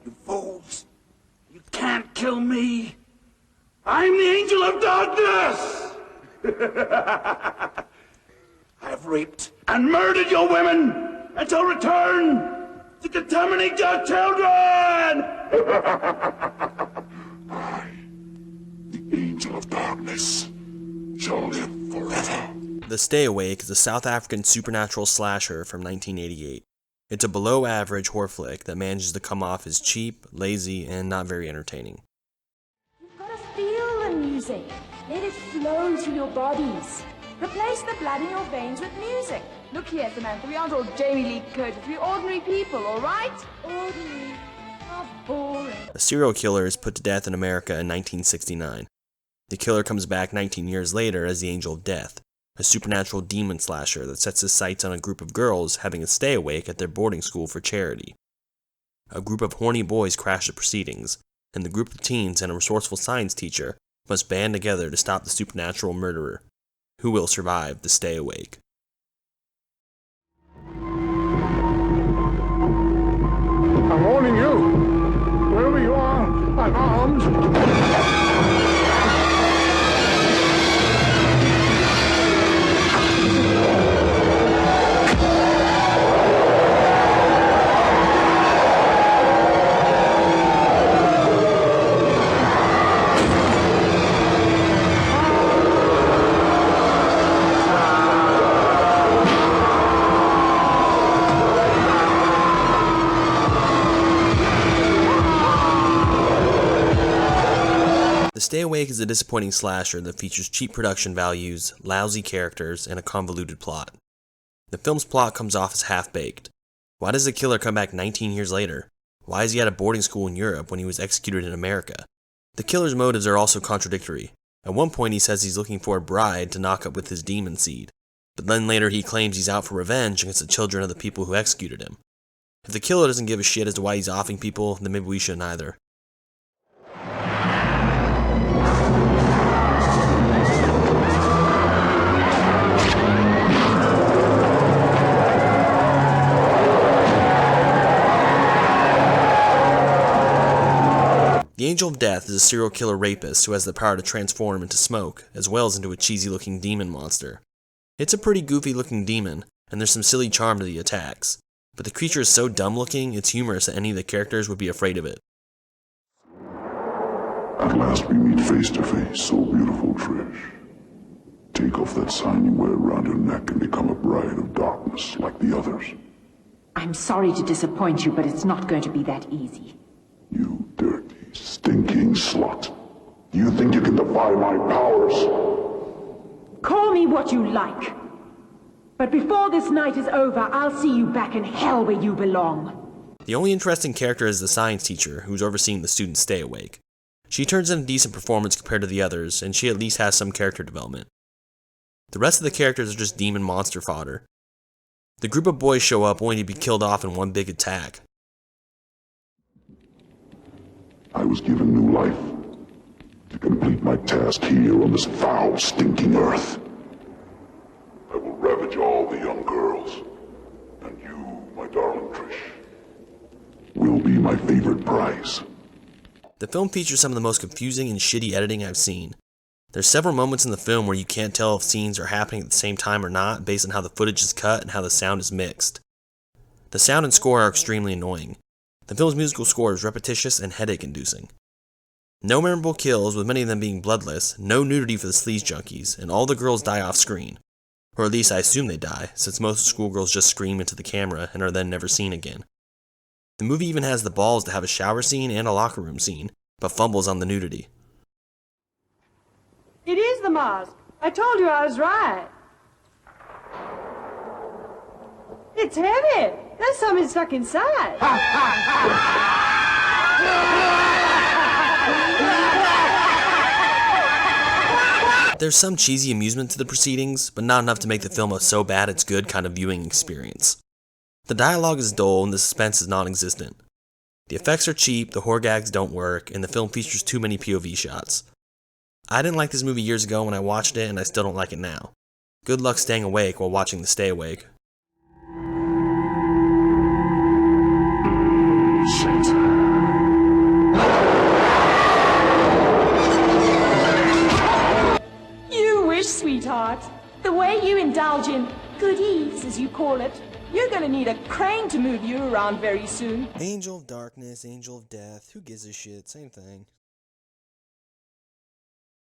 You fools! You can't kill me! I'm the angel of darkness! I've raped and murdered your women until return to contaminate your children! I, the angel of darkness, shall live forever. The Stay Awake is a South African supernatural slasher from 1988. It's a below-average horror flick that manages to come off as cheap, lazy, and not very entertaining. You've got to feel the music. Let it flow through your bodies. Replace the blood in your veins with music. Look here, Samantha, we aren't all Jamie Lee Curtis. We're ordinary people, all right? Ordinary. How boring. A serial killer is put to death in America in 1969. The killer comes back 19 years later as the Angel of Death, a supernatural demon slasher that sets his sights on a group of girls having a stay awake at their boarding school for charity. A group of horny boys crash the proceedings, and the group of teens and a resourceful science teacher must band together to stop the supernatural murderer. Who will survive the stay awake? I'm warning you. Wherever you are, I'm armed. Stay Awake is a disappointing slasher that features cheap production values, lousy characters, and a convoluted plot. The film's plot comes off as half-baked. Why does the killer come back 19 years later? Why is he at a boarding school in Europe when he was executed in America? The killer's motives are also contradictory. At one point he says he's looking for a bride to knock up with his demon seed, but then later he claims he's out for revenge against the children of the people who executed him. If the killer doesn't give a shit as to why he's offing people, then maybe we shouldn't either. The Angel of Death is a serial killer rapist who has the power to transform into smoke, as well as into a cheesy-looking demon monster. It's a pretty goofy-looking demon, and there's some silly charm to the attacks, but the creature is so dumb-looking, it's humorous that any of the characters would be afraid of it. At last we meet face to face, so beautiful, Trish. Take off that sign you wear around your neck and become a bride of darkness like the others. I'm sorry to disappoint you, but it's not going to be that easy. You dirty, stinking slut. You think you can defy my powers? Call me what you like. But before this night is over, I'll see you back in hell where you belong. The only interesting character is the science teacher, who's overseeing the students' stay awake. She turns in a decent performance compared to the others, and she at least has some character development. The rest of the characters are just demon monster fodder. The group of boys show up only to be killed off in one big attack. I was given new life to complete my task here on this foul, stinking earth. I will ravage all the young girls, and you, my darling Trish, will be my favorite prize. The film features some of the most confusing and shitty editing I've seen. There's several moments in the film where you can't tell if scenes are happening at the same time or not based on how the footage is cut and how the sound is mixed. The sound and score are extremely annoying. The film's musical score is repetitious and headache-inducing. No memorable kills, with many of them being bloodless, no nudity for the sleaze junkies, and all the girls die off screen. Or at least I assume they die, since most schoolgirls just scream into the camera and are then never seen again. The movie even has the balls to have a shower scene and a locker room scene, but fumbles on the nudity. It is the mask. I told you I was right. It's heavy. There's something stuck inside. There's some cheesy amusement to the proceedings, but not enough to make the film a so bad it's good kind of viewing experience. The dialogue is dull and the suspense is non-existent. The effects are cheap, the horror gags don't work, and the film features too many POV shots. I didn't like this movie years ago when I watched it, and I still don't like it now. Good luck staying awake while watching The Stay Awake. sweetheart. The way you indulge in goodies, as you call it, you're gonna need a crane to move you around very soon. Angel of darkness, angel of death, who gives a shit? Same thing.